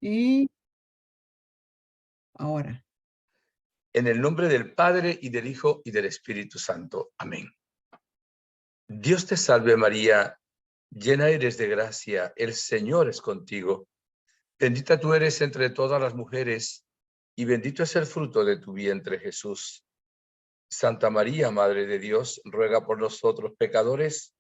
Y ahora, En el nombre del Padre, y del Hijo, y del Espíritu Santo. Amén. Dios te salve María, llena eres de gracia, el Señor es contigo. Bendita tú eres entre todas las mujeres, y bendito es el fruto de tu vientre, Jesús. Santa María, Madre de Dios, ruega por nosotros pecadores,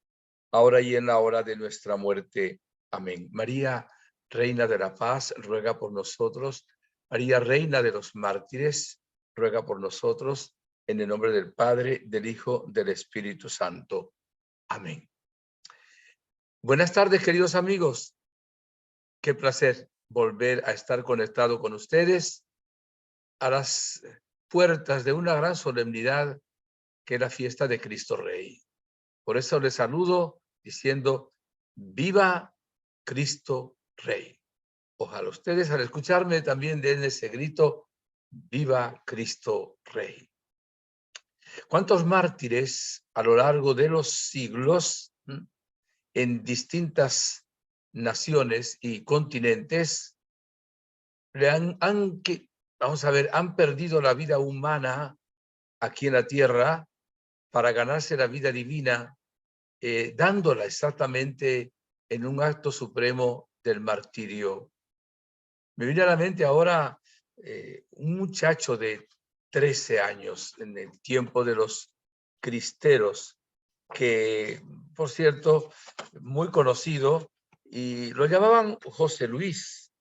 ahora y en la hora de nuestra muerte. Amén. María, Reina de la Paz, ruega por nosotros. María, Reina de los mártires, ruega por nosotros. En el nombre del Padre, del Hijo, del Espíritu Santo. Amén. Buenas tardes, queridos amigos. Qué placer volver a estar conectado con ustedes a las puertas de una gran solemnidad que es la fiesta de Cristo Rey. Por eso les saludo diciendo, ¡viva Cristo Rey! Ojalá ustedes al escucharme también den ese grito, ¡viva Cristo Rey! ¿Cuántos mártires a lo largo de los siglos en distintas naciones y continentes han perdido la vida humana aquí en la tierra para ganarse la vida divina, dándola exactamente en un acto supremo del martirio? Me viene a la mente ahora un muchacho de 13 años en el tiempo de los cristeros, que, por cierto, muy conocido, y lo llamaban José Luis.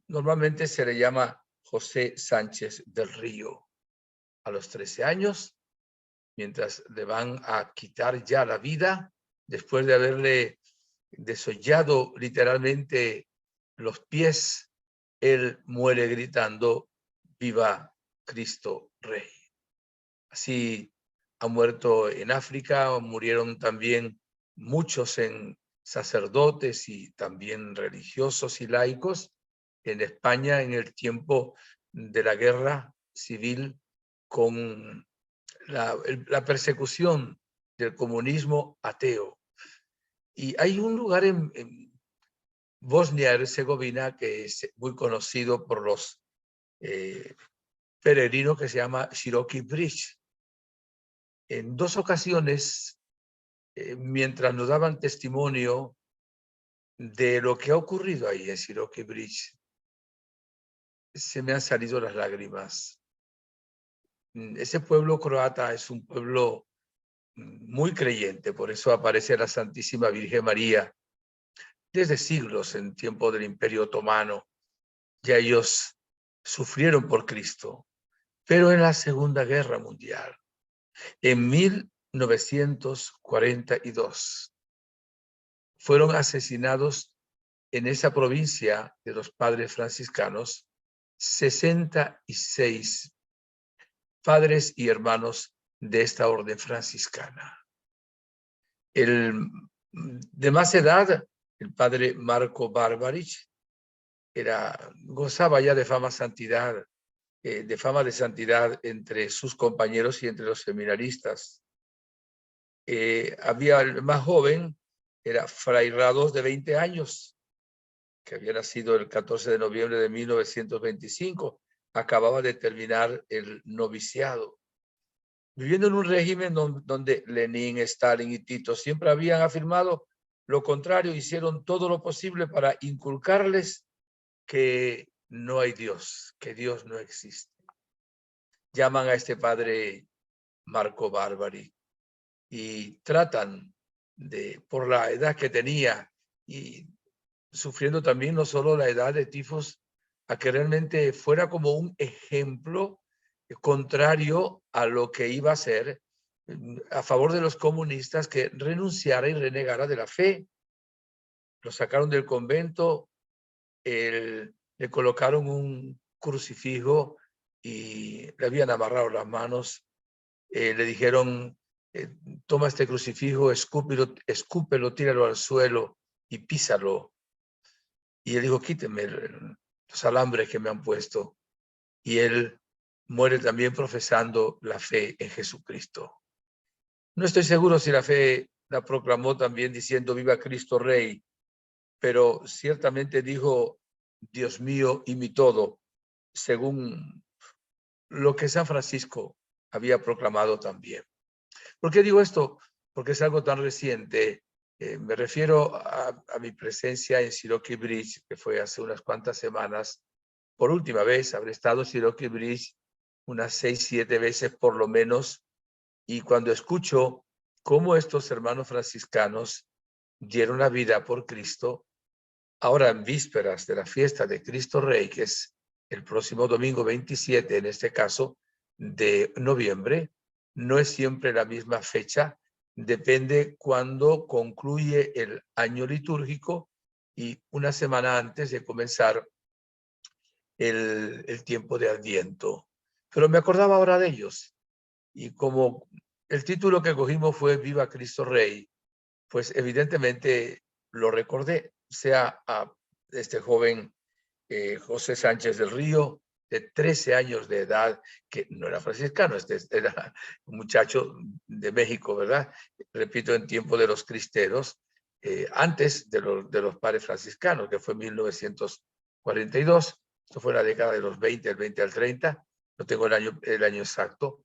Normalmente se le llama José Sánchez del Río. A los 13 años, mientras le van a quitar ya la vida, después de haberle desollado literalmente los pies, él muere gritando, ¡viva Cristo Rey! Así ha muerto en África, murieron también muchos en sacerdotes y también religiosos y laicos. En España, en el tiempo de la guerra civil, con la persecución del comunismo ateo. Y hay un lugar en Bosnia-Herzegovina que es muy conocido por los peregrinos, que se llama Široki Brijeg. En dos ocasiones, mientras nos daban testimonio de lo que ha ocurrido ahí en Široki Brijeg, se me han salido las lágrimas. Ese pueblo croata es un pueblo muy creyente, por eso aparece la Santísima Virgen María desde siglos, en tiempo del Imperio Otomano. Ya ellos sufrieron por Cristo, pero en la Segunda Guerra Mundial, en 1942, fueron asesinados en esa provincia de los padres franciscanos 66 padres y hermanos de esta orden franciscana. El de más edad, el padre Marco Barbaric, gozaba ya de fama de santidad entre sus compañeros y entre los seminaristas. Había el más joven, era Fray Rados, de 20 años, que había nacido el 14 de noviembre de 1925, acababa de terminar el noviciado. Viviendo en un régimen donde Lenin, Stalin y Tito siempre habían afirmado lo contrario, hicieron todo lo posible para inculcarles que no hay Dios, que Dios no existe. Llaman a este padre Marco Barbari y tratan de, por la edad que tenía y sufriendo también no solo la edad de tifos, a que realmente fuera como un ejemplo contrario a lo que iba a ser a favor de los comunistas, que renunciara y renegara de la fe. Lo sacaron del convento, le colocaron un crucifijo y le habían amarrado las manos. Le dijeron, toma este crucifijo, escúpelo, tíralo al suelo y písalo. Y él dijo, quíteme los alambres que me han puesto. Y él muere también profesando la fe en Jesucristo. No estoy seguro si la fe la proclamó también diciendo, viva Cristo Rey, pero ciertamente dijo, Dios mío y mi todo, según lo que San Francisco había proclamado también. ¿Por qué digo esto? Porque es algo tan reciente. Me refiero a mi presencia en Cherokee Bridge, que fue hace unas cuantas semanas. Por última vez, habré estado en Cherokee Bridge unas 6, 7 veces por lo menos. Y cuando escucho cómo estos hermanos franciscanos dieron la vida por Cristo, ahora en vísperas de la fiesta de Cristo Rey, que es el próximo domingo 27, en este caso, de noviembre, no es siempre la misma fecha, depende cuando concluye el año litúrgico y una semana antes de comenzar el tiempo de Adviento. Pero me acordaba ahora de ellos, y como el título que cogimos fue Viva Cristo Rey, pues evidentemente lo recordé, sea a este joven José Sánchez del Río, de 13 años de edad, que no era franciscano, era un muchacho de México, ¿verdad? Repito, en tiempo de los cristeros, antes de los padres franciscanos, que fue 1942, esto fue la década de los 20, el 20 al 30, no tengo el año exacto,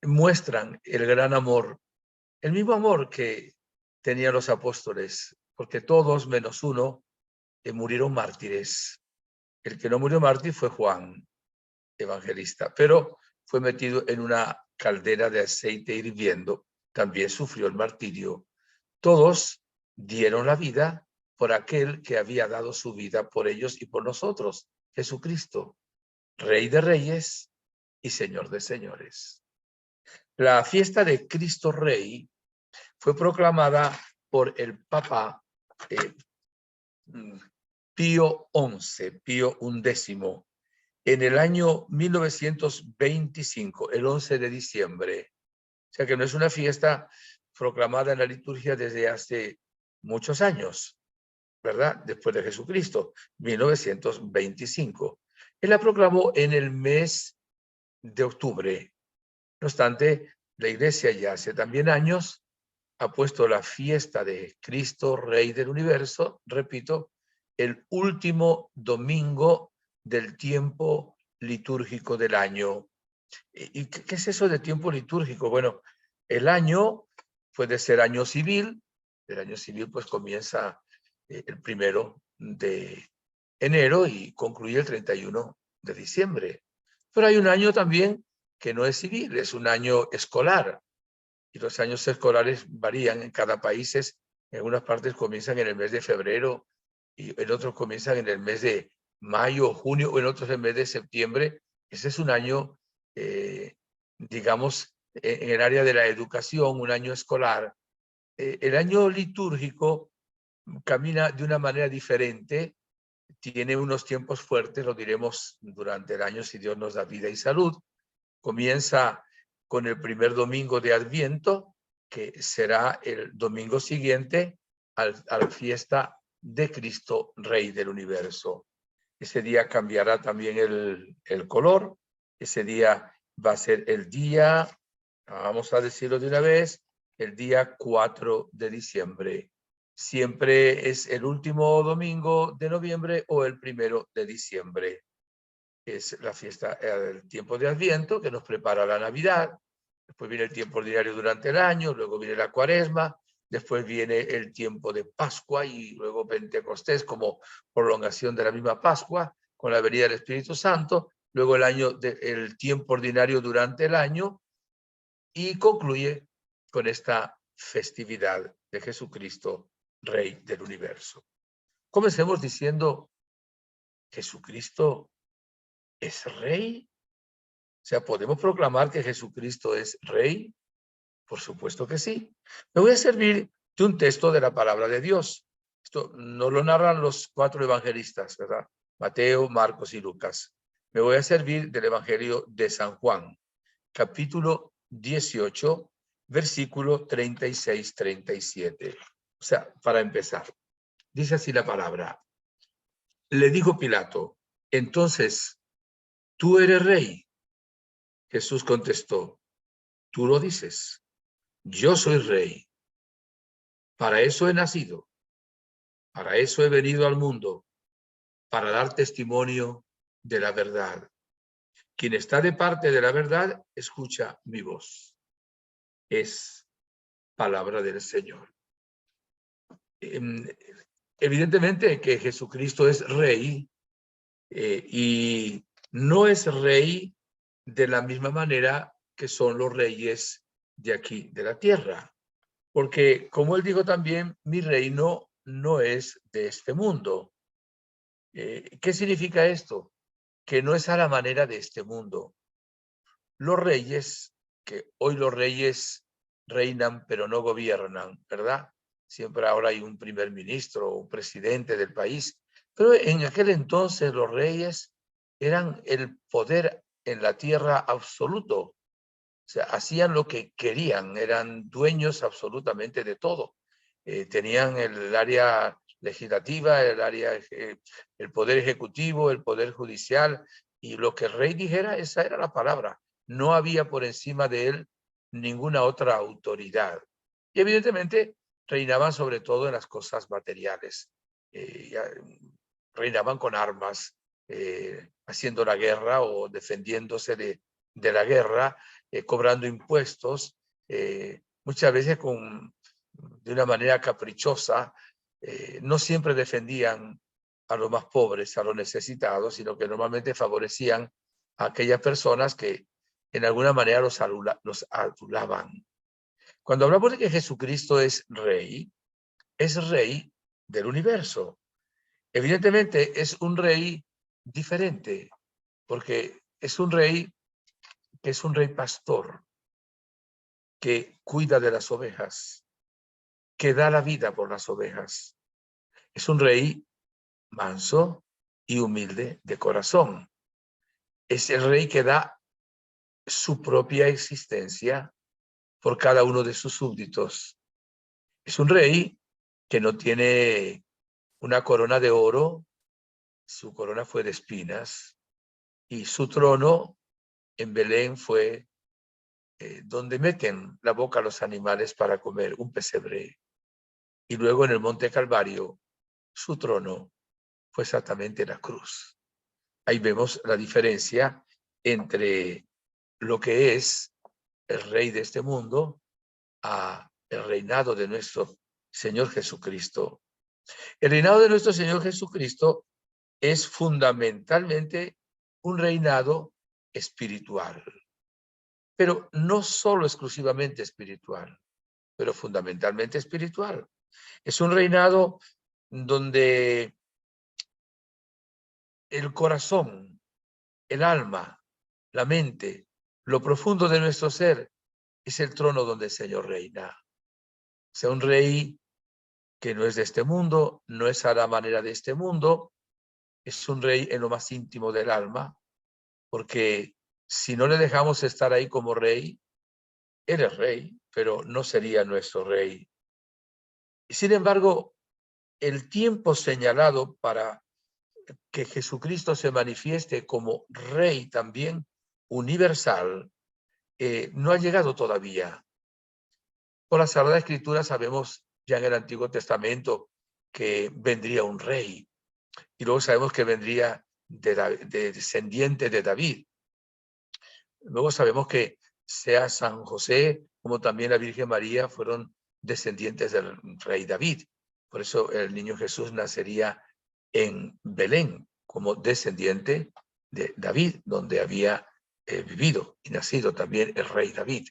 muestran el gran amor, el mismo amor que tenían los apóstoles, porque todos menos uno murieron mártires. El que no murió mártir fue Juan, evangelista, pero fue metido en una caldera de aceite hirviendo, también sufrió el martirio. Todos dieron la vida por aquel que había dado su vida por ellos y por nosotros, Jesucristo, Rey de Reyes y Señor de Señores. La fiesta de Cristo Rey fue proclamada por el Papa Pío XI, Pío XI, en el año 1925, el 11 de diciembre. O sea que no es una fiesta proclamada en la liturgia desde hace muchos años, ¿verdad? Después de Jesucristo, 1925. Él la proclamó en el mes de octubre. No obstante, la Iglesia ya hace también años ha puesto la fiesta de Cristo, Rey del Universo, repito, el último domingo del tiempo litúrgico del año. ¿Y qué es eso de tiempo litúrgico? Bueno, el año puede ser año civil. El año civil pues comienza el 1 de enero y concluye el 31 de diciembre. Pero hay un año también que no es civil, es un año escolar. Y los años escolares varían en cada país. En algunas partes comienzan en el mes de febrero y en otros comienzan en el mes de mayo, junio, o en otros en el mes de septiembre. Ese es un año, digamos, en el área de la educación, un año escolar. El año litúrgico camina de una manera diferente, tiene unos tiempos fuertes, lo diremos durante el año si Dios nos da vida y salud. Comienza con el primer domingo de Adviento, que será el domingo siguiente a la fiesta de Cristo, Rey del Universo. Ese día cambiará también el color. Ese día va a ser el día, vamos a decirlo de una vez, el día 4 de diciembre. Siempre es el último domingo de noviembre o el 1 de diciembre. Es la fiesta del tiempo de Adviento, que nos prepara la Navidad. Después viene el tiempo ordinario durante el año, luego viene la Cuaresma, después viene el tiempo de Pascua y luego Pentecostés como prolongación de la misma Pascua, con la venida del Espíritu Santo, luego el tiempo ordinario durante el año y concluye con esta festividad de Jesucristo, Rey del Universo. Comencemos diciendo, Jesucristo es Rey. O sea, ¿podemos proclamar que Jesucristo es Rey? Por supuesto que sí. Me voy a servir de un texto de la palabra de Dios. Esto no lo narran los 4 evangelistas, ¿verdad? Mateo, Marcos y Lucas. Me voy a servir del Evangelio de San Juan, capítulo 18, versículo 36-37. O sea, para empezar, dice así la palabra. Le dijo Pilato, entonces, ¿tú eres rey? Jesús contestó, tú lo dices, yo soy rey. Para eso he nacido, para eso he venido al mundo, para dar testimonio de la verdad. Quien está de parte de la verdad, escucha mi voz. Es palabra del Señor. Evidentemente que Jesucristo es rey y no es rey de la misma manera que son los reyes de aquí, de la tierra. Porque, como él dijo también, mi reino no es de este mundo. ¿Qué significa esto? Que no es a la manera de este mundo. Los reyes, que hoy los reyes reinan pero no gobiernan, ¿verdad? Siempre ahora hay un primer ministro o un presidente del país. Pero en aquel entonces los reyes eran el poder en la tierra absoluto. O sea, hacían lo que querían, eran dueños absolutamente de todo. Tenían el área legislativa, el poder ejecutivo, el poder judicial, y lo que el rey dijera, esa era la palabra. No había por encima de él ninguna otra autoridad. Y evidentemente reinaban sobre todo en las cosas materiales. Reinaban con armas, haciendo la guerra o defendiéndose de la guerra, cobrando impuestos, muchas veces de una manera caprichosa. No siempre defendían a los más pobres, a los necesitados, sino que normalmente favorecían a aquellas personas que en alguna manera los adulaban. Cuando hablamos de que Jesucristo es rey del universo. Evidentemente es un rey diferente, porque es un rey que es un rey pastor, que cuida de las ovejas, que da la vida por las ovejas. Es un rey manso y humilde de corazón. Es el rey que da su propia existencia por cada uno de sus súbditos. Es un rey que no tiene una corona de oro, su corona fue de espinas, y su trono en Belén fue donde meten la boca a los animales para comer, un pesebre. Y luego en el Monte Calvario, su trono fue exactamente la cruz. Ahí vemos la diferencia entre lo que es el rey de este mundo a el reinado de nuestro Señor Jesucristo. El reinado de nuestro Señor Jesucristo es fundamentalmente un reinado espiritual, pero no solo exclusivamente espiritual, pero fundamentalmente espiritual. Es un reinado donde el corazón, el alma, la mente, lo profundo de nuestro ser es el trono donde el Señor reina. O sea, un rey que no es de este mundo, no es a la manera de este mundo, es un rey en lo más íntimo del alma, porque si no le dejamos estar ahí como rey, él es rey, pero no sería nuestro rey. Y sin embargo, el tiempo señalado para que Jesucristo se manifieste como rey también universal, no ha llegado todavía. Por la Sagrada Escritura sabemos ya en el Antiguo Testamento que vendría un rey, y luego sabemos que vendría de descendiente de David. Luego sabemos que sea San José como también la Virgen María fueron descendientes del rey David. Por eso el niño Jesús nacería en Belén como descendiente de David, donde había vivido y nacido también el rey David.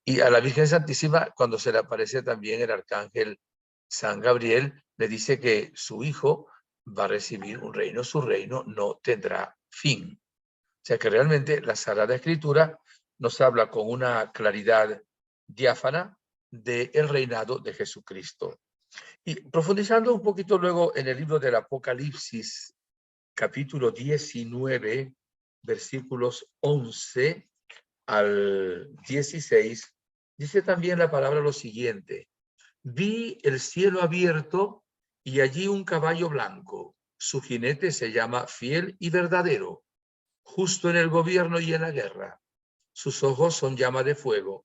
Y a la Virgen Santísima, cuando se le aparece también el arcángel San Gabriel, le dice que su hijo va a recibir un reino, su reino no tendrá fin. O sea que realmente la Sagrada Escritura nos habla con una claridad diáfana del reinado de Jesucristo. Y profundizando un poquito luego en el libro del Apocalipsis, capítulo 19, versículos 11 al 16, dice también la palabra lo siguiente: vi el cielo abierto y allí un caballo blanco. Su jinete se llama Fiel y Verdadero, justo en el gobierno y en la guerra. Sus ojos son llama de fuego.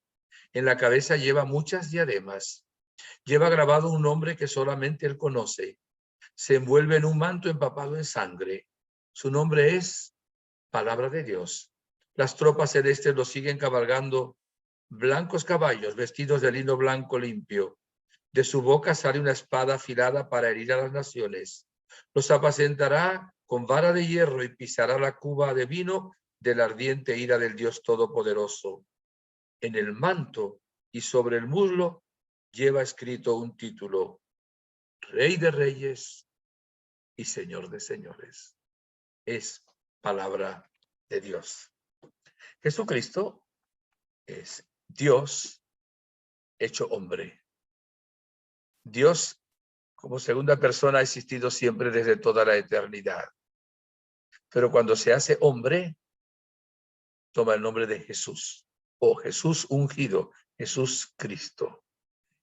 En la cabeza lleva muchas diademas. Lleva grabado un nombre que solamente él conoce. se envuelve en un manto empapado en sangre. Su nombre es Palabra de Dios. Las tropas celestes lo siguen cabalgando, blancos caballos vestidos de lino blanco limpio. De su boca sale una espada afilada para herir a las naciones. Los apacentará con vara de hierro y pisará la cuba de vino de la ardiente ira del Dios Todopoderoso. En el manto y sobre el muslo lleva escrito un título: Rey de Reyes y Señor de Señores. Es palabra de Dios. Jesucristo es Dios hecho hombre. Dios como segunda persona ha existido siempre desde toda la eternidad. Pero cuando se hace hombre, toma el nombre de Jesús, o Jesús ungido, Jesús Cristo.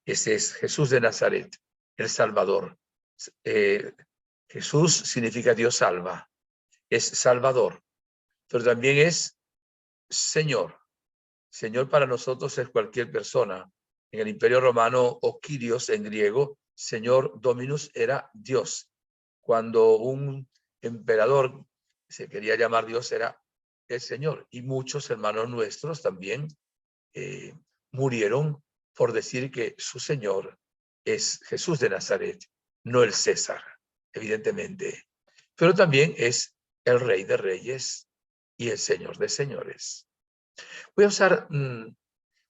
Ese es Jesús de Nazaret, el Salvador. Jesús significa Dios salva, es Salvador, pero también es Señor. Señor para nosotros es cualquier persona. En el Imperio Romano, o Kyrios en griego, Señor Dominus era Dios. Cuando un emperador se quería llamar Dios, era el Señor. Y muchos hermanos nuestros también murieron por decir que su Señor es Jesús de Nazaret, no el César, evidentemente. Pero también es el Rey de Reyes y el Señor de Señores. Voy a usar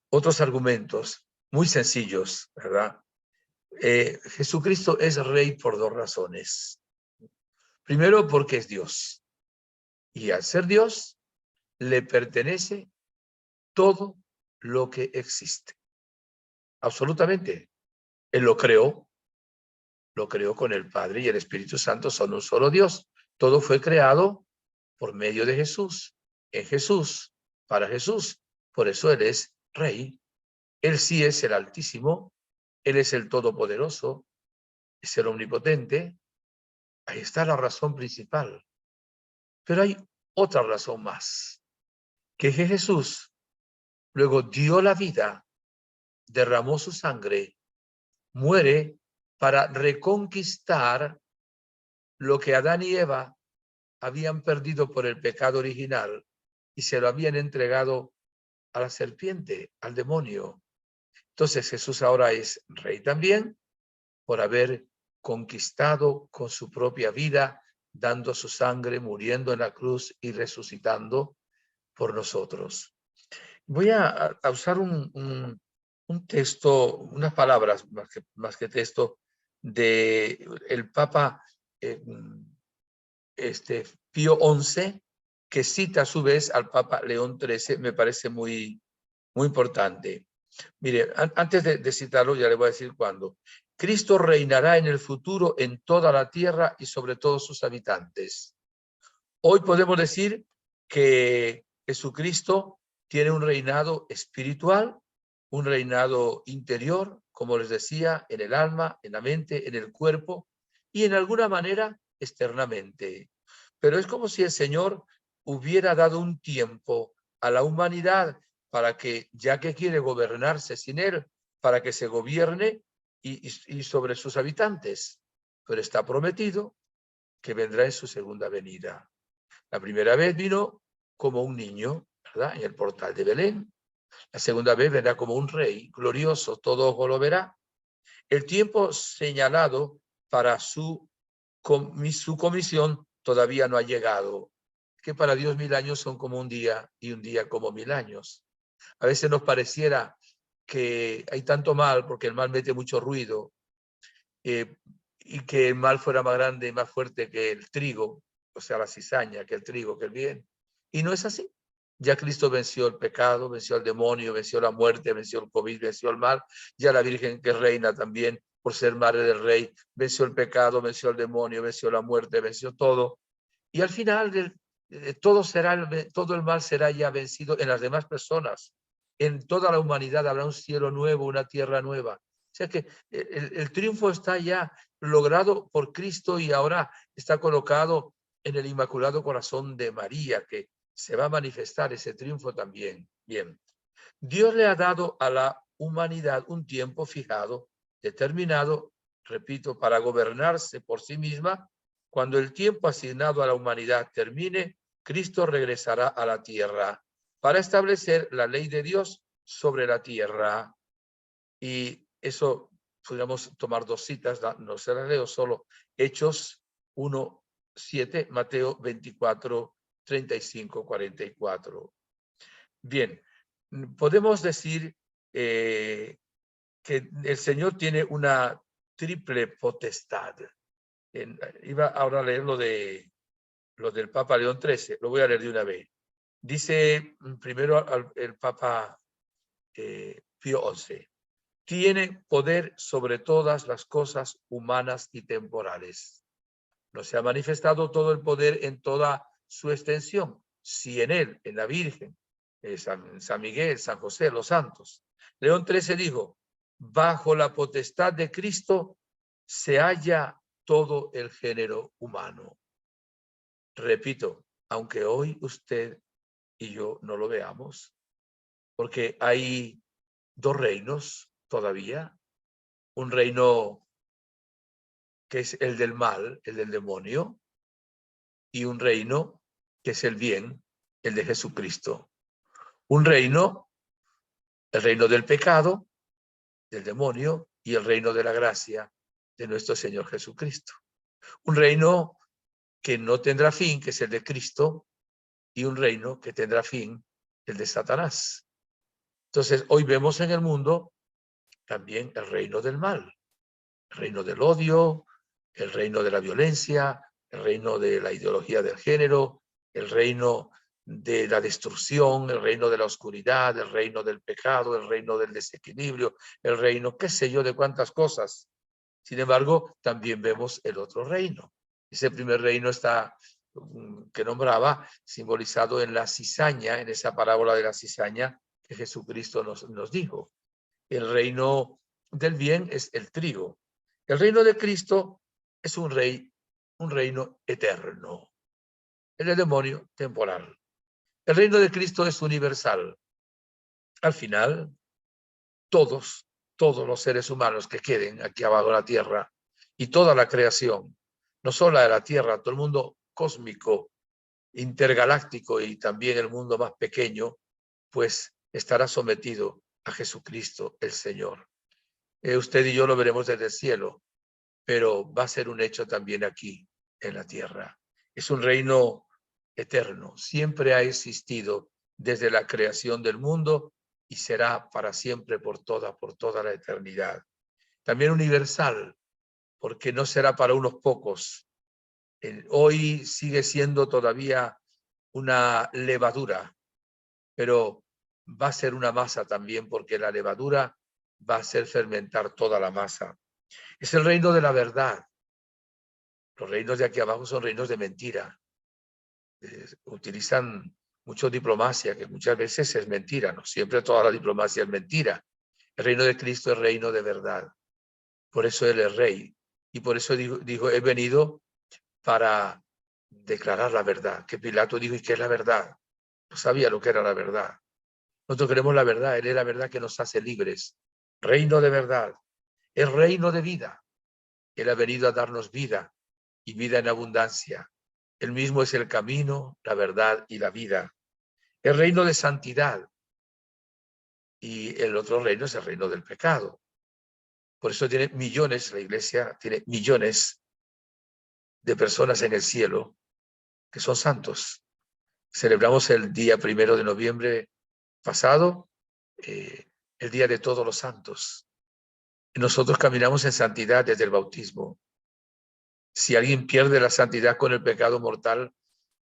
otros argumentos muy sencillos, ¿verdad? Jesucristo es Rey por dos razones. Primero, porque es Dios. Y al ser Dios, le pertenece todo lo que existe. Absolutamente. Él lo creó con el Padre y el Espíritu Santo, son un solo Dios. Todo fue creado por medio de Jesús, en Jesús, para Jesús. Por eso Él es Rey. Él sí es el Altísimo, Él es el Todopoderoso, es el Omnipotente. Ahí está la razón principal. Pero hay otra razón más, que Jesús luego dio la vida, derramó su sangre, muere para reconquistar lo que Adán y Eva habían perdido por el pecado original y se lo habían entregado a la serpiente, al demonio. Entonces Jesús ahora es Rey también por haber conquistado con su propia vida, dando su sangre, muriendo en la cruz y resucitando por nosotros. Voy a usar un texto, unas palabras más que texto, de el Papa Pío XI, que cita a su vez al Papa León XIII, me parece muy importante. Mire, antes de citarlo, ya le voy a decir cuándo. Cristo reinará en el futuro en toda la tierra y sobre todos sus habitantes. Hoy podemos decir que Jesucristo tiene un reinado espiritual, un reinado interior, como les decía, en el alma, en la mente, en el cuerpo y en alguna manera externamente. Pero es como si el Señor hubiera dado un tiempo a la humanidad para que, ya que quiere gobernarse sin Él, para que se gobierne y sobre sus habitantes. Pero está prometido que vendrá en su segunda venida. La primera vez vino como un niño, ¿verdad? En el portal de Belén. La segunda vez vendrá como un rey glorioso, todo ojo lo verá. El tiempo señalado para su comisión todavía no ha llegado. Que para Dios 1000 años son como un día y un día como 1000 años. A veces nos pareciera que hay tanto mal porque el mal mete mucho ruido y que el mal fuera más grande y más fuerte que el trigo, o sea, la cizaña, que el trigo, que el bien. Y no es así. Ya Cristo venció el pecado, venció al demonio, venció la muerte, venció el COVID, venció el mal. Ya la Virgen que reina también por ser madre del Rey, venció el pecado, venció el demonio, venció la muerte, venció todo. Y al final todo el mal será ya vencido en las demás personas. En toda la humanidad habrá un cielo nuevo, una tierra nueva. O sea que el triunfo está ya logrado por Cristo y ahora está colocado en el Inmaculado Corazón de María, que se va a manifestar ese triunfo también. Bien, Dios le ha dado a la humanidad un tiempo fijado, determinado, repito, para gobernarse por sí misma. Cuando el tiempo asignado a la humanidad termine, Cristo regresará a la tierra para establecer la ley de Dios sobre la tierra. Y eso podríamos tomar dos citas, no se las leo, solo Hechos 1:7, Mateo 24, 35, 44. Bien, podemos decir que el Señor tiene una triple potestad. Iba ahora a leer lo del Papa León XIII, lo voy a leer de una vez. Dice primero el Papa Pío XI, tiene poder sobre todas las cosas humanas y temporales. No se ha manifestado todo el poder en toda su extensión, si en él, en la Virgen, San Miguel, San José, los santos. León XIII dijo, bajo la potestad de Cristo se halla todo el género humano. Repito, aunque hoy usted y yo no lo veamos, porque hay dos reinos todavía, un reino que es el del mal, el del demonio, y un reino que es el bien, el de Jesucristo. Un reino, el reino del pecado, del demonio, y el reino de la gracia de nuestro Señor Jesucristo. Un reino que no tendrá fin, que es el de Cristo, y un reino que tendrá fin, el de Satanás. Entonces, hoy vemos en el mundo también el reino del mal, el reino del odio, el reino de la violencia, el reino de la ideología del género, el reino de la destrucción, el reino de la oscuridad, el reino del pecado, el reino del desequilibrio, el reino, qué sé yo, de cuántas cosas. Sin embargo, también vemos el otro reino. Ese primer reino está, que nombraba, simbolizado en la cizaña, en esa parábola de la cizaña que Jesucristo nos dijo. El reino del bien es el trigo. El reino de Cristo es un reino eterno. El del demonio, temporal. El reino de Cristo es universal. Al final, todos los seres humanos que queden aquí abajo en la tierra y toda la creación, no solo de la tierra, todo el mundo cósmico, intergaláctico y también el mundo más pequeño, pues estará sometido a Jesucristo el Señor. Usted y yo lo veremos desde el cielo, pero va a ser un hecho también aquí en la tierra. Es un reino eterno, siempre ha existido desde la creación del mundo y será para siempre por toda la eternidad. También universal, porque no será para unos pocos. Hoy sigue siendo todavía una levadura, pero va a ser una masa también, porque la levadura va a hacer fermentar toda la masa. Es el reino de la verdad. Los reinos de aquí abajo son reinos de mentira. Utilizan mucho diplomacia, que muchas veces es mentira, no siempre toda la diplomacia es mentira. El reino de Cristo es reino de verdad. Por eso Él es rey. Y por eso dijo, he venido para declarar la verdad. Que Pilato dijo, ¿y qué es la verdad? No sabía lo que era la verdad. Nosotros queremos la verdad. Él es la verdad que nos hace libres. Reino de verdad. Es reino de vida. Él ha venido a darnos vida y vida en abundancia. Él mismo es el camino, la verdad y la vida. El reino de santidad. Y el otro reino es el reino del pecado. Por eso tiene millones, la iglesia tiene millones de personas en el cielo que son santos. Celebramos el día 1 de noviembre pasado, el día de todos los santos. Nosotros caminamos en santidad desde el bautismo. Si alguien pierde la santidad con el pecado mortal,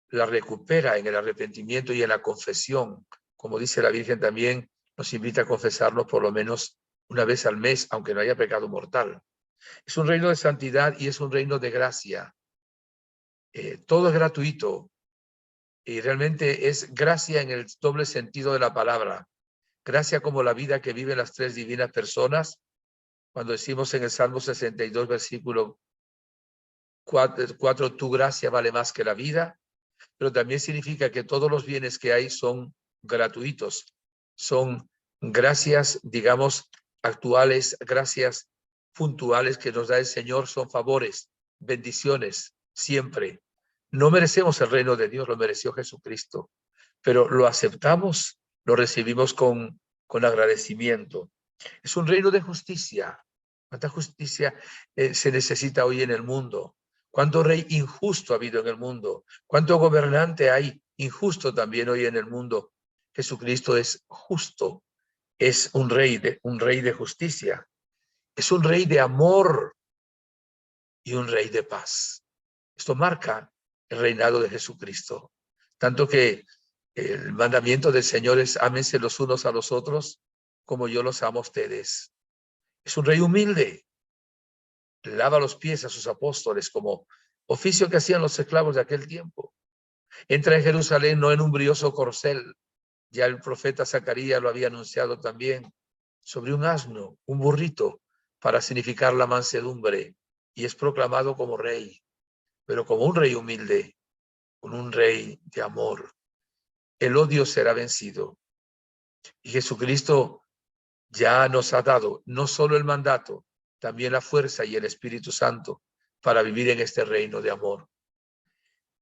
la recupera en el arrepentimiento y en la confesión. Como dice la Virgen también, nos invita a confesarnos por lo menos una vez al mes, aunque no haya pecado mortal. Es un reino de santidad y es un reino de gracia. Todo es gratuito y realmente es gracia en el doble sentido de la palabra. Gracia como la vida que viven las tres divinas personas. Cuando decimos en el Salmo 62, versículo 4, tu gracia vale más que la vida, pero también significa que todos los bienes que hay son gratuitos, son gracias, digamos, actuales, gracias puntuales que nos da el Señor son favores, bendiciones, siempre. No merecemos el reino de Dios, lo mereció Jesucristo, pero lo aceptamos, lo recibimos con agradecimiento. Es un reino de justicia. ¿Cuánta justicia se necesita hoy en el mundo? ¿Cuánto rey injusto ha habido en el mundo? ¿Cuánto gobernante hay injusto también hoy en el mundo? Jesucristo es justo, es un rey de justicia, es un rey de amor y un rey de paz. Esto marca el reinado de Jesucristo. Tanto que el mandamiento del Señor es: ámense los unos a los otros como yo los amo a ustedes. Es un rey humilde. Lava los pies a sus apóstoles como oficio que hacían los esclavos de aquel tiempo. Entra en Jerusalén no en un brioso corcel. Ya el profeta Zacarías lo había anunciado también. Sobre un asno, un burrito, para significar la mansedumbre. Y es proclamado como rey, pero como un rey humilde, con un rey de amor. El odio será vencido. Y Jesucristo ya nos ha dado no solo el mandato, también la fuerza y el Espíritu Santo para vivir en este reino de amor.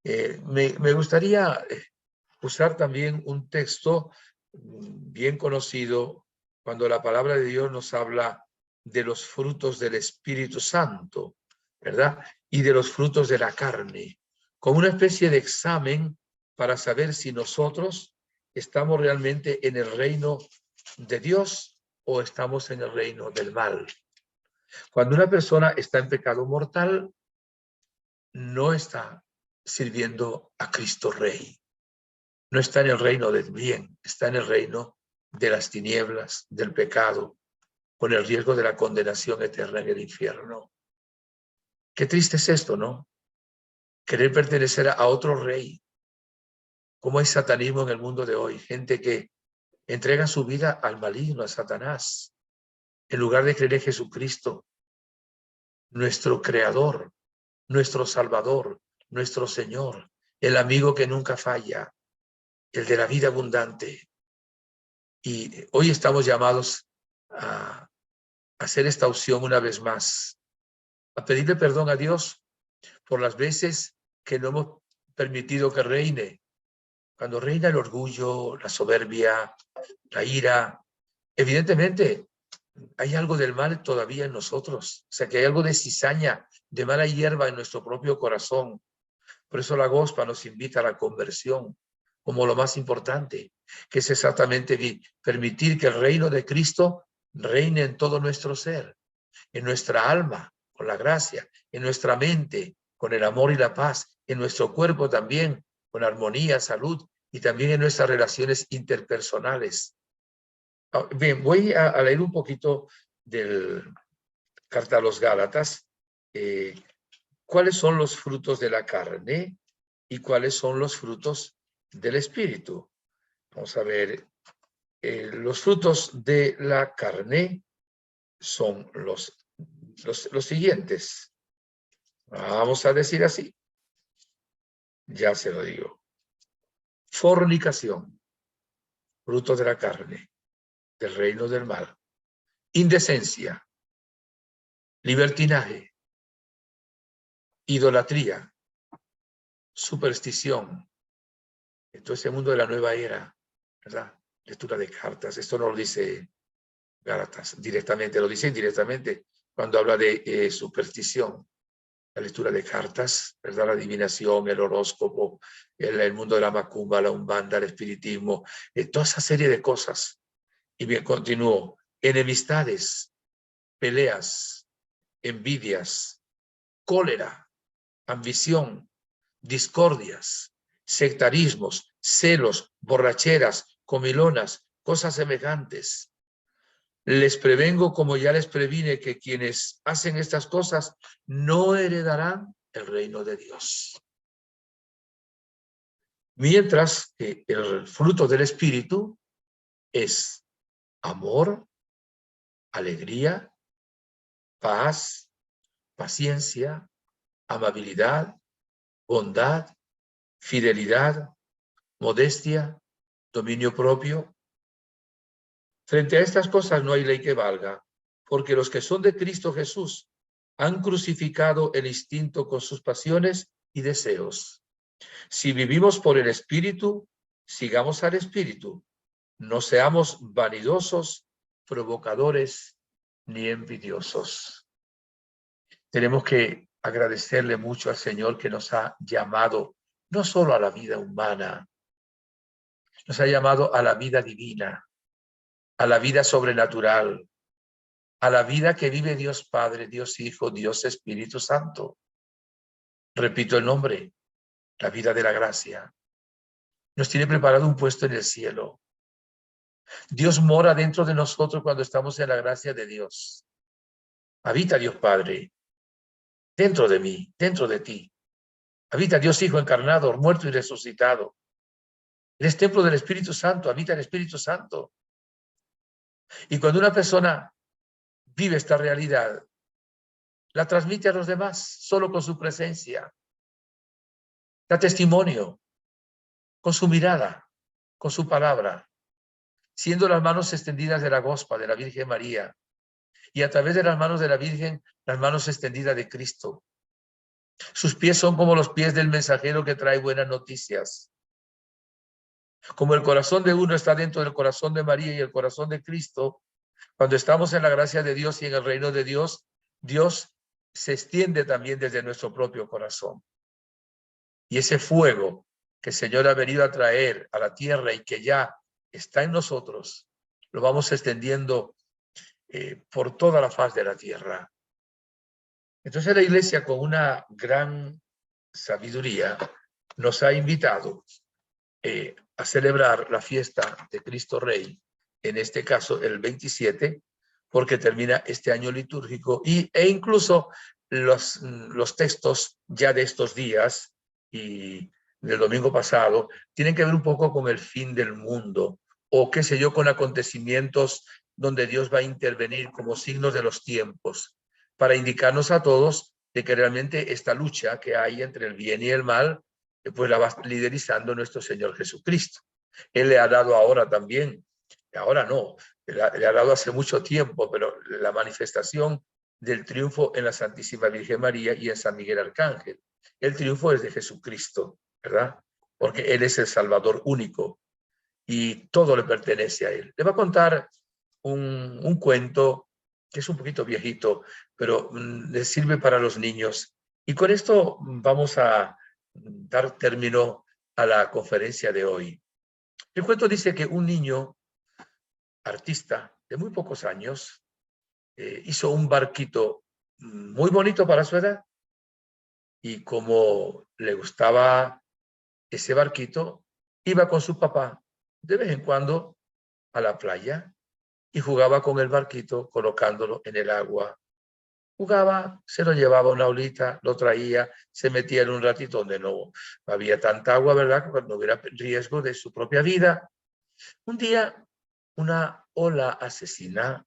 Me gustaría usar también un texto bien conocido cuando la palabra de Dios nos habla de los frutos del Espíritu Santo, ¿verdad? Y de los frutos de la carne, como una especie de examen para saber si nosotros estamos realmente en el reino de Dios o estamos en el reino del mal. Cuando una persona está en pecado mortal, no está sirviendo a Cristo Rey. No está en el reino del bien, está en el reino de las tinieblas, del pecado, con el riesgo de la condenación eterna en el infierno. Qué triste es esto, ¿no? Querer pertenecer a otro rey. ¿Cómo hay satanismo en el mundo de hoy? Gente que entrega su vida al maligno, a Satanás, en lugar de creer en Jesucristo, nuestro Creador, nuestro Salvador, nuestro Señor, el amigo que nunca falla, el de la vida abundante. Y hoy estamos llamados a hacer esta opción una vez más, a pedirle perdón a Dios por las veces que no hemos permitido que reine. Cuando reina el orgullo, la soberbia, la ira, evidentemente hay algo del mal todavía en nosotros. O sea, que hay algo de cizaña, de mala hierba en nuestro propio corazón. Por eso la Gospa nos invita a la conversión como lo más importante, que es exactamente permitir que el reino de Cristo reine en todo nuestro ser, en nuestra alma, con la gracia, en nuestra mente, con el amor y la paz, en nuestro cuerpo también, con armonía, salud, y también en nuestras relaciones interpersonales. Bien, voy a leer un poquito del carta a los Gálatas. ¿Cuáles son los frutos de la carne y cuáles son los frutos del espíritu? Vamos a ver. Los frutos de la carne son los siguientes. Vamos a decir así. Ya se lo digo. Fornicación, fruto de la carne, del reino del mal. Indecencia, libertinaje, idolatría, superstición. Entonces, el mundo de la nueva era, ¿verdad? Lectura de cartas. Esto no lo dice Gálatas directamente, lo dice indirectamente cuando habla de superstición. La lectura de cartas, ¿verdad? La adivinación, el horóscopo, el mundo de la macumba, la umbanda, el espiritismo, toda esa serie de cosas. Y bien, continúo. Enemistades, peleas, envidias, cólera, ambición, discordias, sectarismos, celos, borracheras, comilonas, cosas semejantes. Les prevengo, como ya les previne, que quienes hacen estas cosas no heredarán el reino de Dios. Mientras que el fruto del Espíritu es amor, alegría, paz, paciencia, amabilidad, bondad, fidelidad, modestia, dominio propio. Frente a estas cosas no hay ley que valga, porque los que son de Cristo Jesús han crucificado el instinto con sus pasiones y deseos. Si vivimos por el Espíritu, sigamos al Espíritu. No seamos vanidosos, provocadores ni envidiosos. Tenemos que agradecerle mucho al Señor que nos ha llamado no solo a la vida humana, nos ha llamado a la vida divina, a la vida sobrenatural, a la vida que vive Dios Padre, Dios Hijo, Dios Espíritu Santo. Repito el nombre, la vida de la gracia. Nos tiene preparado un puesto en el cielo. Dios mora dentro de nosotros cuando estamos en la gracia de Dios. Habita Dios Padre dentro de mí, dentro de ti. Habita Dios Hijo encarnado, muerto y resucitado. Eres templo del Espíritu Santo, habita el Espíritu Santo. Y cuando una persona vive esta realidad, la transmite a los demás solo con su presencia. Da testimonio con su mirada, con su palabra, siendo las manos extendidas de la Gospa, de la Virgen María, y a través de las manos de la Virgen, las manos extendidas de Cristo. Sus pies son como los pies del mensajero que trae buenas noticias. Como el corazón de uno está dentro del corazón de María y el corazón de Cristo, cuando estamos en la gracia de Dios y en el reino de Dios, Dios se extiende también desde nuestro propio corazón. Y ese fuego que el Señor ha venido a traer a la tierra y que ya está en nosotros, lo vamos extendiendo por toda la faz de la tierra. Entonces la Iglesia, con una gran sabiduría, nos ha invitado a celebrar la fiesta de Cristo Rey, en este caso el 27, porque termina este año litúrgico e incluso los textos ya de estos días y del domingo pasado tienen que ver un poco con el fin del mundo o qué sé yo, con acontecimientos donde Dios va a intervenir como signos de los tiempos para indicarnos a todos de que realmente esta lucha que hay entre el bien y el mal pues la va liderizando nuestro Señor Jesucristo. Él le ha dado ahora también, ahora no, le ha dado hace mucho tiempo, pero la manifestación del triunfo en la Santísima Virgen María y en San Miguel Arcángel. El triunfo es de Jesucristo, ¿verdad? Porque Él es el Salvador único y todo le pertenece a Él. Le va a contar un cuento que es un poquito viejito, pero le sirve para los niños. Y con esto vamos a dar término a la conferencia de hoy. El cuento dice que un niño artista de muy pocos años hizo un barquito muy bonito para su edad y como le gustaba ese barquito, iba con su papá de vez en cuando a la playa y jugaba con el barquito colocándolo en el agua. Jugaba, se lo llevaba a una olita, lo traía, se metía en un ratito donde no había tanta agua, ¿verdad? Que no hubiera riesgo de su propia vida. Un día, una ola asesina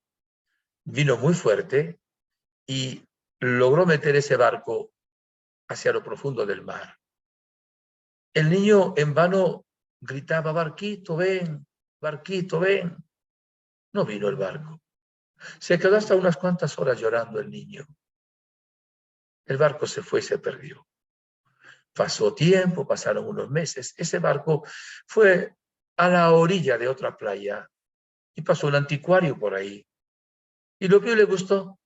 vino muy fuerte y logró meter ese barco hacia lo profundo del mar. El niño en vano gritaba, barquito, ven, barquito, ven. No vino el barco. Se quedó hasta unas cuantas horas llorando el niño. El barco se fue y se perdió. Pasó tiempo, pasaron unos meses. Ese barco fue a la orilla de otra playa y pasó un anticuario por ahí. Y lo que le gustó,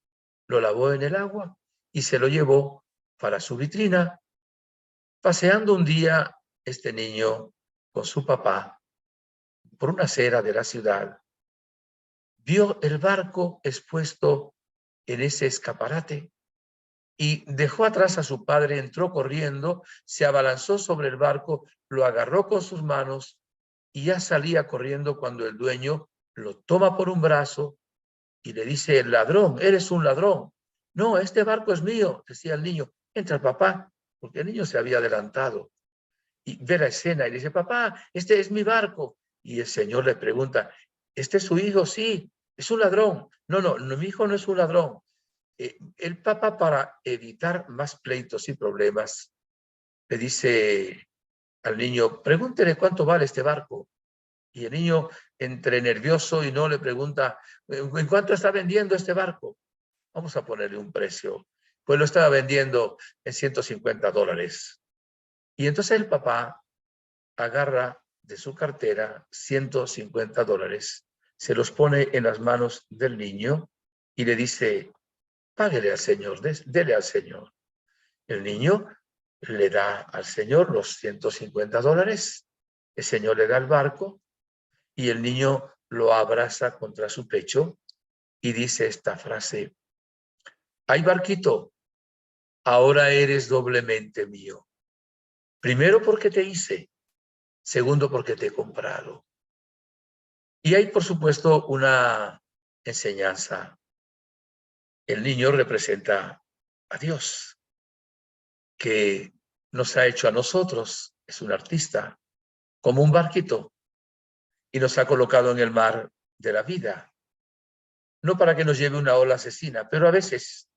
lo lavó en el agua y se lo llevó para su vitrina. Paseando un día, este niño con su papá por una acera de la ciudad, vio el barco expuesto en ese escaparate y dejó atrás a su padre, entró corriendo, se abalanzó sobre el barco, lo agarró con sus manos y ya salía corriendo cuando el dueño lo toma por un brazo y le dice, ladrón, eres un ladrón. No, este barco es mío, decía el niño. Entra el papá, porque el niño se había adelantado. Y ve la escena y le dice, papá, este es mi barco. Y el señor le pregunta, ¿este es su hijo? Sí, es un ladrón. No, mi hijo no es un ladrón. El papá, para evitar más pleitos y problemas, le dice al niño, pregúntele cuánto vale este barco. Y el niño, entre nervioso y no, le pregunta, ¿en cuánto está vendiendo este barco? Vamos a ponerle un precio. Pues lo estaba vendiendo en $150. Y entonces el papá agarra de su cartera $150, se los pone en las manos del niño y le dice, páguele al Señor, dele al Señor. El niño le da al Señor los $150, el Señor le da el barco y el niño lo abraza contra su pecho y dice esta frase, ay barquito, ahora eres doblemente mío. Primero porque te hice, segundo porque te he comprado. Y hay, por supuesto, una enseñanza. El niño representa a Dios, que nos ha hecho a nosotros, es un artista, como un barquito, y nos ha colocado en el mar de la vida. No para que nos lleve una ola asesina, pero a veces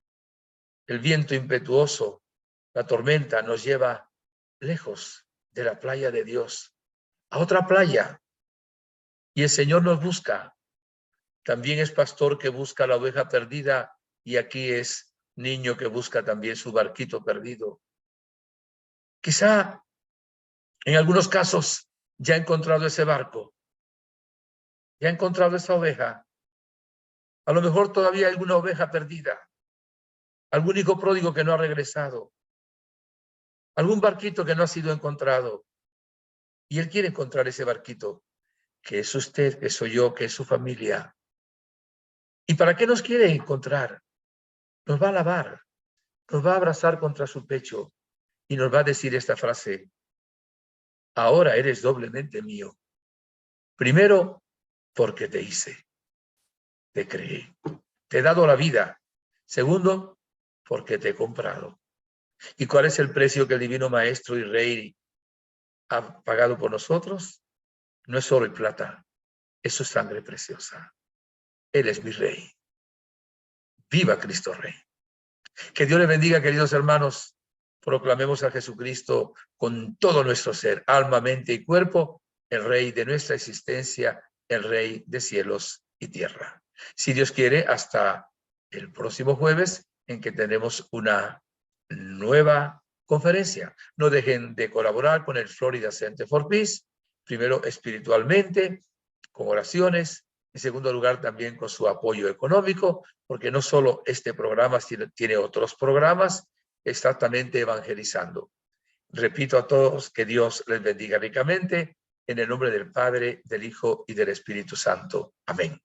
el viento impetuoso, la tormenta nos lleva lejos de la playa de Dios, a otra playa. Y el Señor nos busca. También es pastor que busca la oveja perdida y aquí es niño que busca también su barquito perdido. Quizá en algunos casos ya ha encontrado ese barco, ya ha encontrado esa oveja. A lo mejor todavía hay alguna oveja perdida, algún hijo pródigo que no ha regresado, algún barquito que no ha sido encontrado. Y él quiere encontrar ese barquito, que es usted, que soy yo, que es su familia. ¿Y para qué nos quiere encontrar? Nos va a lavar, nos va a abrazar contra su pecho y nos va a decir esta frase, ahora eres doblemente mío. Primero, porque te hice, te creé, te he dado la vida. Segundo, porque te he comprado. ¿Y cuál es el precio que el Divino Maestro y Rey ha pagado por nosotros? No es oro y plata, es su sangre preciosa. Él es mi Rey. ¡Viva Cristo Rey! Que Dios les bendiga, queridos hermanos. Proclamemos a Jesucristo con todo nuestro ser, alma, mente y cuerpo, el Rey de nuestra existencia, el Rey de cielos y tierra. Si Dios quiere, hasta el próximo jueves, en que tenemos una nueva conferencia. No dejen de colaborar con el Florida Center for Peace, primero espiritualmente, con oraciones, en segundo lugar también con su apoyo económico, porque no solo este programa tiene otros programas, exactamente evangelizando. Repito a todos que Dios les bendiga ricamente, en el nombre del Padre, del Hijo y del Espíritu Santo. Amén.